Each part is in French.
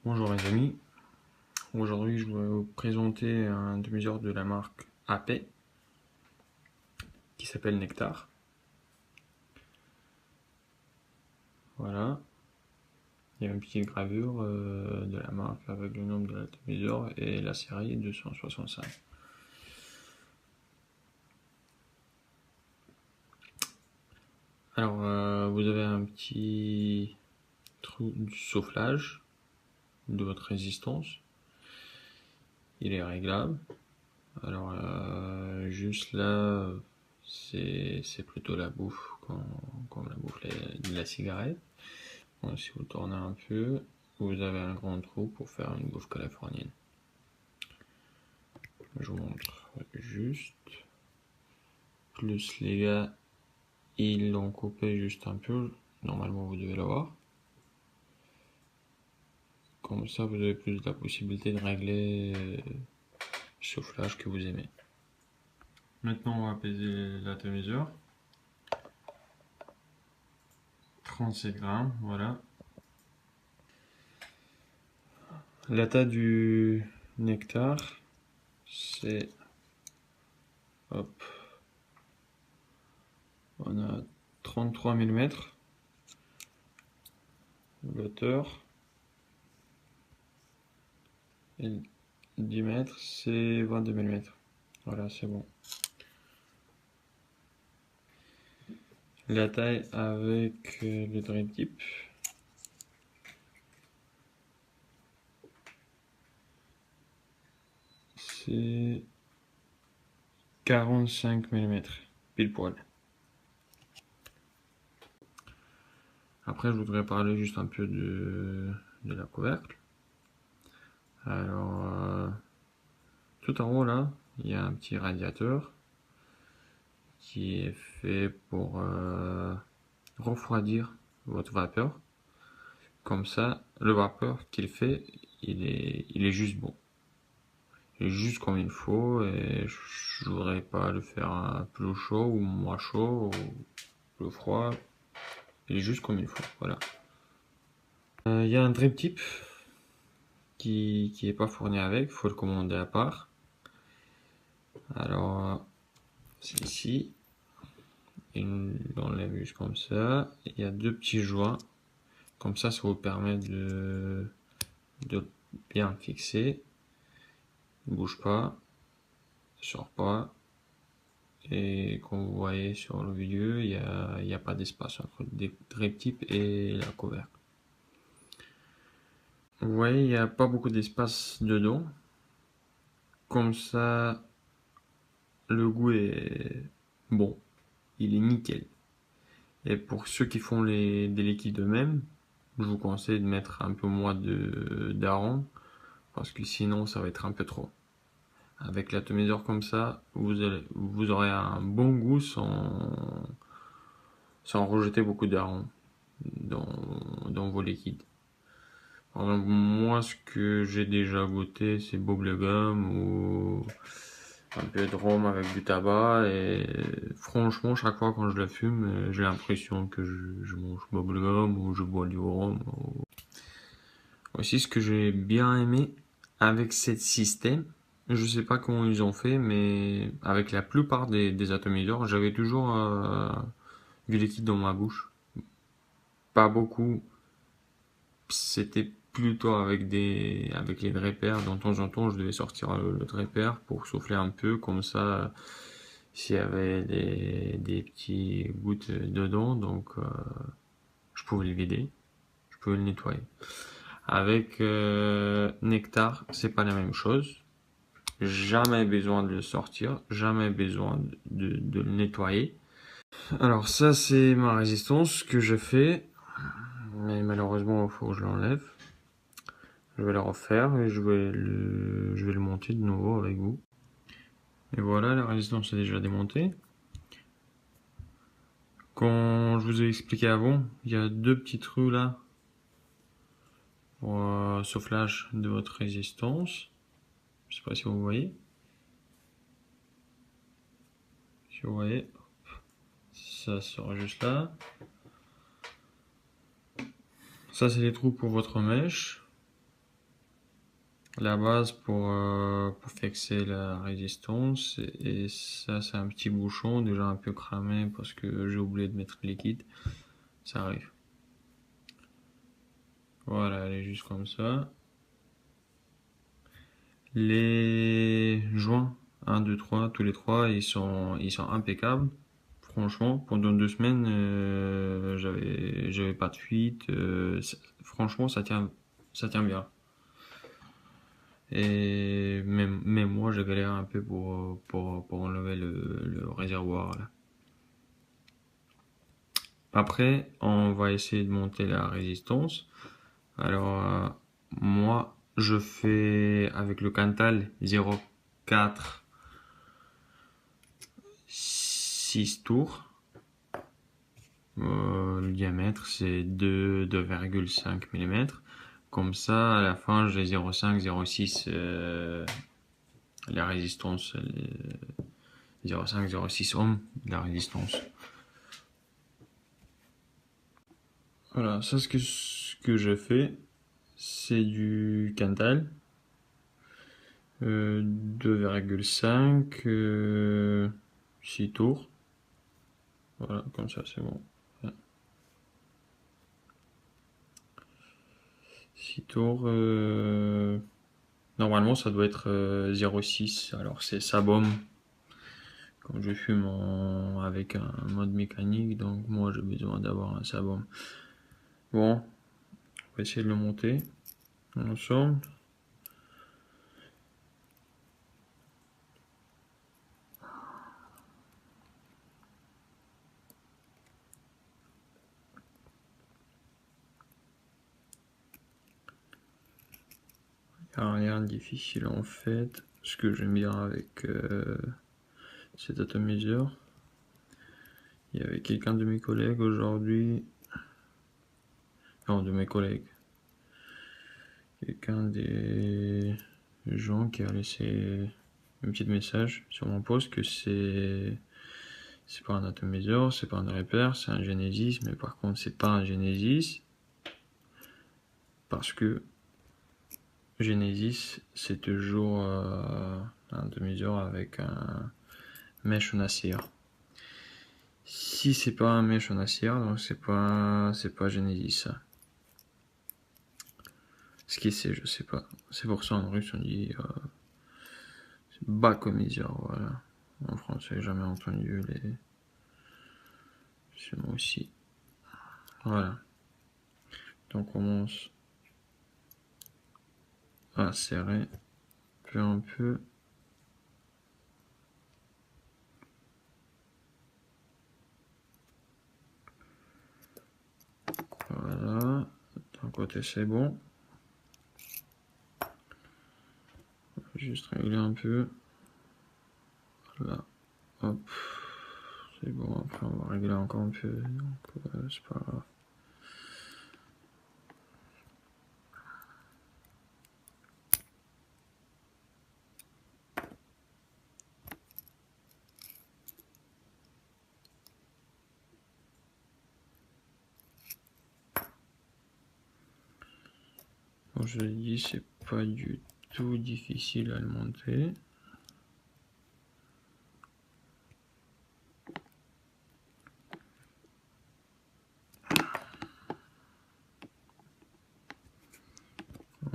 Bonjour mes amis, aujourd'hui je vais vous présenter un demi-heure de la marque AP qui s'appelle Nectar. Voilà, il y a une petite gravure de la marque avec le nombre de la demi-heure et la série 265. Alors vous avez un petit trou du soufflage de votre résistance, il est réglable. Alors juste là c'est plutôt la bouffe comme la bouffe de la cigarette. Donc, si vous tournez un peu, vous avez un grand trou pour faire une bouffe californienne. Je vous montre juste. Plus les gars, ils l'ont coupé juste un peu. Normalement, vous devez l'avoir. Comme ça, vous avez plus la possibilité de régler le soufflage que vous aimez. Maintenant, on va peser l'atomiseur. 37 grammes, voilà. La taille du nectar, c'est... Hop. On a 33 mm. L'auteur. Et 10 mètres, c'est 22 mm. Voilà, c'est bon. La taille avec le drip tip. C'est 45 mm, pile poil. Après, je voudrais parler juste un peu de la couvercle. Alors, tout en haut là, il y a un petit radiateur qui est fait pour refroidir votre vapeur. Comme ça, le vapeur qu'il fait, il est juste bon. Il est juste comme il faut et je voudrais pas le faire plus chaud ou moins chaud ou plus froid. Il est juste comme il faut, voilà. Il y a un drip tip qui est pas fourni avec, il faut le commander à part. Alors, c'est ici. On l'enlève juste comme ça. Il y a deux petits joints. Comme ça vous permet de bien fixer. Il ne bouge pas, ne sort pas. Et comme vous voyez sur le milieu, il n'y a pas d'espace entre le drip tip et la couvercle. Vous voyez, il n'y a pas beaucoup d'espace dedans. Comme ça, le goût est bon, il est nickel. Et pour ceux qui font des liquides eux-mêmes, je vous conseille de mettre un peu moins d'arôme parce que sinon ça va être un peu trop. Avec l'atomiseur comme ça, vous aurez un bon goût sans rejeter beaucoup d'arômes dans vos liquides. Par exemple, moi, ce que j'ai déjà goûté, c'est bubblegum ou un peu de rhum avec du tabac. Et franchement, chaque fois quand je la fume, j'ai l'impression que je mange bubblegum ou je bois du rhum. Aussi, ce que j'ai bien aimé avec ce système, je sais pas comment ils ont fait, mais avec la plupart des atomiseurs, j'avais toujours du liquide dans ma bouche. Pas beaucoup. C'était plutôt avec les drappers. De temps en temps, je devais sortir le drapper pour souffler un peu, comme ça, s'il y avait des petits gouttes dedans, donc je pouvais le vider, je pouvais le nettoyer. Avec Nectar, c'est pas la même chose. Jamais besoin de le sortir, jamais besoin de le nettoyer. Alors ça, c'est ma résistance que je fais, mais malheureusement, il faut que je l'enlève. Je vais le refaire et je vais le monter de nouveau avec vous. Et voilà, la résistance est déjà démontée. Comme je vous ai expliqué avant, il y a deux petits trous là pour soufflage de votre résistance. Je sais pas si vous voyez. Si vous voyez, ça sera juste là. Ça, c'est les trous pour votre mèche. la base pour fixer la résistance. Et ça, c'est un petit bouchon déjà un peu cramé parce que j'ai oublié de mettre le liquide. Ça arrive. Voilà, elle est juste comme ça. Les joints, 1, 2, 3, tous les trois, ils sont impeccables. Franchement, pendant 2 semaines, j'avais pas de fuite. Franchement, ça tient bien. Et même moi, j'ai galéré un peu pour enlever le réservoir, là. Après, on va essayer de monter la résistance. Alors, moi, je fais avec le Cantal 0,4 6 tours. Le diamètre, c'est 2,5 mm. Comme ça, à la fin, j'ai 0,5, 0,6 la résistance. 0,5, 0,6 ohms, la résistance. Voilà, ça, ce que je fais, c'est du Cantal. 2,5, 6 tours. Voilà, comme ça, c'est bon. 6 tours. Normalement, ça doit être 0,6. Alors, c'est Sabom. Comme je fume avec un mode mécanique, donc moi, j'ai besoin d'avoir un Sabom. Bon, on va essayer de le monter ensemble. Il n'y a rien de difficile en fait. Ce que j'aime bien avec cet atomiseur, il y avait quelqu'un de mes collègues aujourd'hui, non, de mes collègues, quelqu'un des gens qui a laissé un petit message sur mon post que c'est pas un atomiseur, c'est pas un repère, c'est un Genesis, mais par contre c'est pas un Genesis parce que Genesis c'est toujours un atomiseur avec un mesh en acier. Si c'est pas un mesh en acier, donc c'est pas Genesis. Ce qui c'est, je sais pas. C'est pour ça en russe on dit bacomiseur, voilà. En français, j'ai jamais entendu ce mot aussi. Voilà. Donc on commence à serrer peu en peu. Voilà. D'un côté c'est bon. Juste régler un peu. Là. Hop. C'est bon. Après on va régler encore un peu. Donc c'est pas grave. Bon, je l'ai dit, c'est pas du tout difficile à le monter.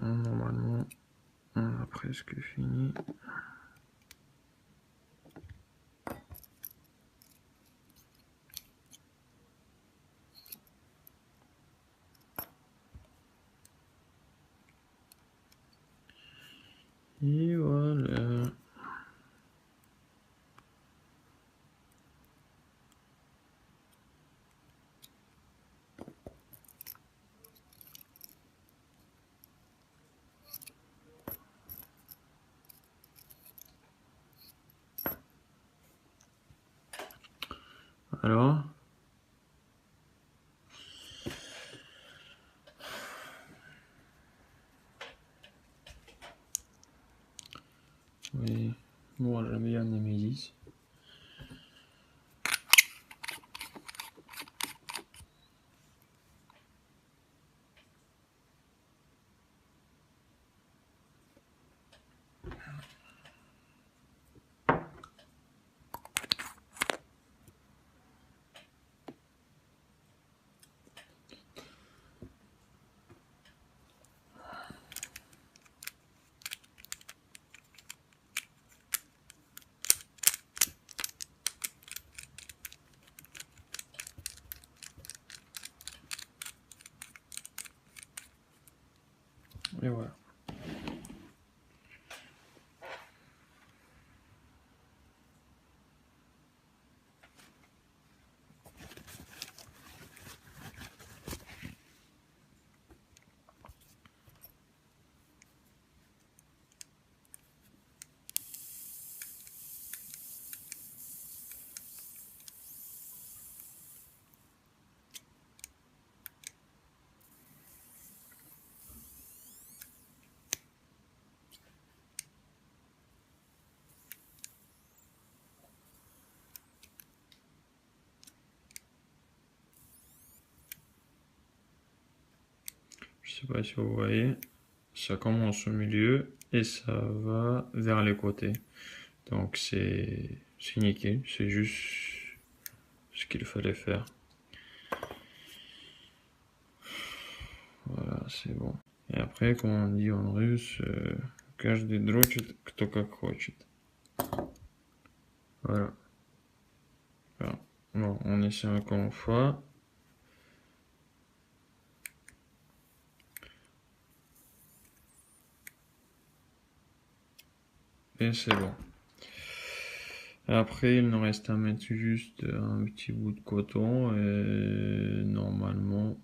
Normalement, on a presque fini. Et voilà. Alors, oui, bon, j'aime bien Nemesis. Et voilà. Je sais pas si vous voyez, ça commence au milieu et ça va vers les côtés. Donc c'est nickel, c'est juste ce qu'il fallait faire. Voilà, c'est bon. Et après, comme on dit en russe, каждый дрочит, кто как хочет. Voilà. Alors, bon, on essaie encore une fois. Et c'est bon. Après, il nous reste à mettre juste un petit bout de coton et normalement,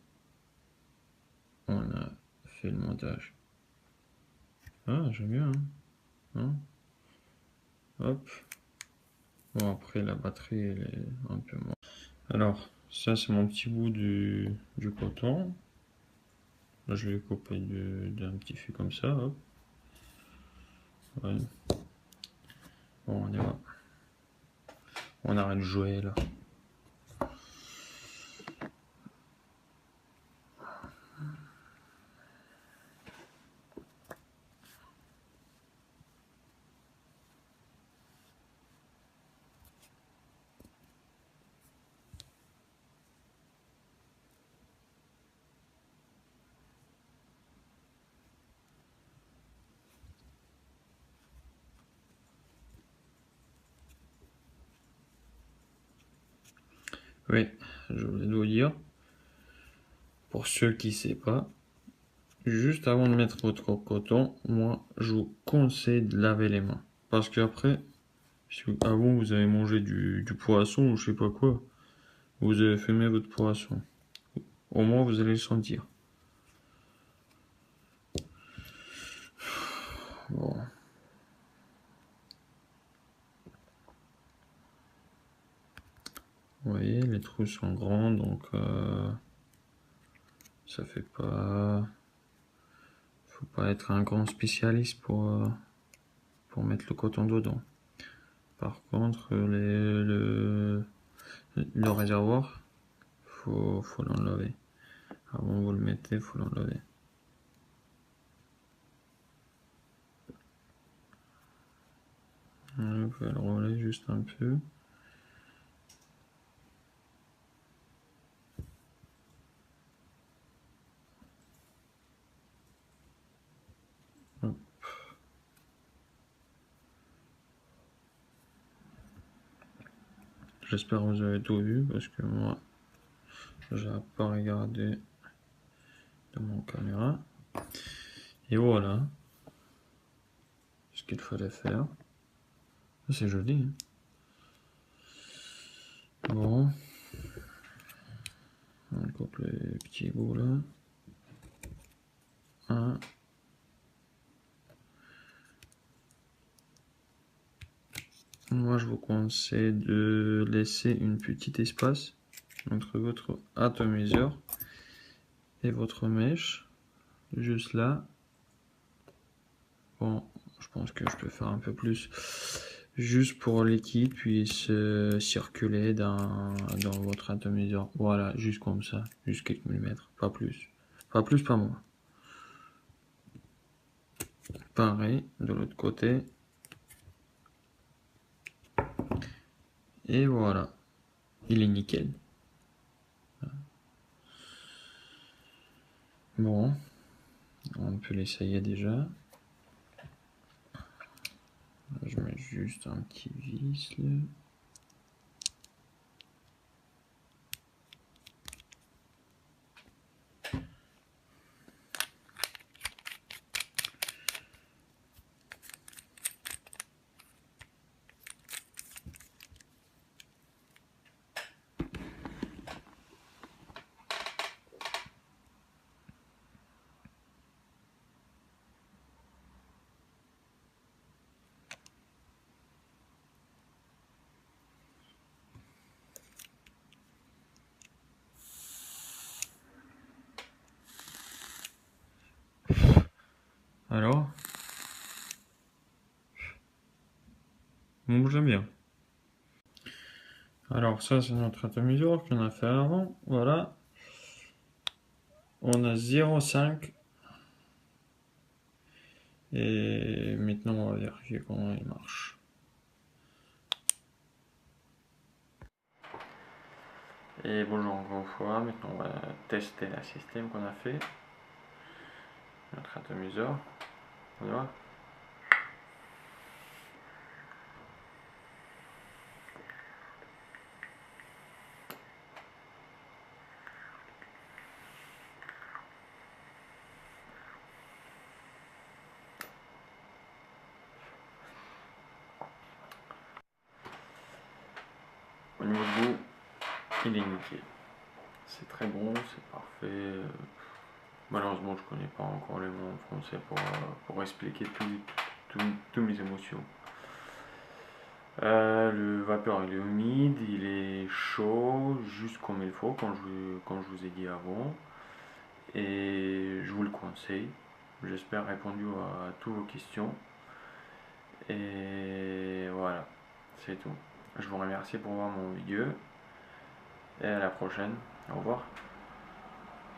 on a fait le montage. Ah, j'aime bien, hein? Hop. Bon, après, la batterie, elle est un peu moins. Alors, ça, c'est mon petit bout du coton. Là, je vais couper d'un petit fil comme ça, hop. Ouais. Bon, on y va. On arrête de jouer, là. Oui, je voulais vous dire, pour ceux qui ne savent pas, juste avant de mettre votre coton, moi, je vous conseille de laver les mains. Parce qu'après, si avant vous avez mangé du poisson ou je sais pas quoi, vous avez fumé votre poisson, au moins vous allez le sentir. Bon. Vous voyez, les trous sont grands, donc ça fait pas... Faut pas être un grand spécialiste pour mettre le coton dedans. Par contre, le réservoir, faut l'enlever. Avant vous le mettez, faut l'enlever. Vous pouvez le rouler juste un peu. Hop. J'espère que vous avez tout vu parce que moi, j'ai pas regardé de mon caméra. Et voilà ce qu'il fallait faire. C'est joli. Hein. Bon. On coupe les petits bouts là. Un. Moi, je vous conseille de laisser une petite espace entre votre atomiseur et votre mèche. Juste là. Bon, je pense que je peux faire un peu plus. Juste pour le liquide puisse circuler dans votre atomiseur. Voilà, juste comme ça. Juste quelques millimètres, pas plus. Pas plus, pas moins. Pareil, de l'autre côté. Et voilà. Il est nickel. Bon, on peut l'essayer déjà. Je mets juste un petit vis là. Alors, bon, j'aime bien. Alors ça c'est notre atomiseur qu'on a fait avant. Voilà. On a 0,5. Et maintenant on va vérifier comment il marche. Et bonjour encore une fois, maintenant on va tester le système qu'on a fait. Notre atomiseur. Voilà. Au niveau de goût, il est nickel. C'est très bon, c'est parfait. Malheureusement, je connais pas encore les mots en français pour expliquer toutes mes émotions. Le vapeur il est humide, il est chaud, juste comme il faut, comme je vous ai dit avant. Et je vous le conseille. J'espère répondu à toutes vos questions. Et voilà, c'est tout. Je vous remercie pour voir mon vidéo. Et à la prochaine. Au revoir.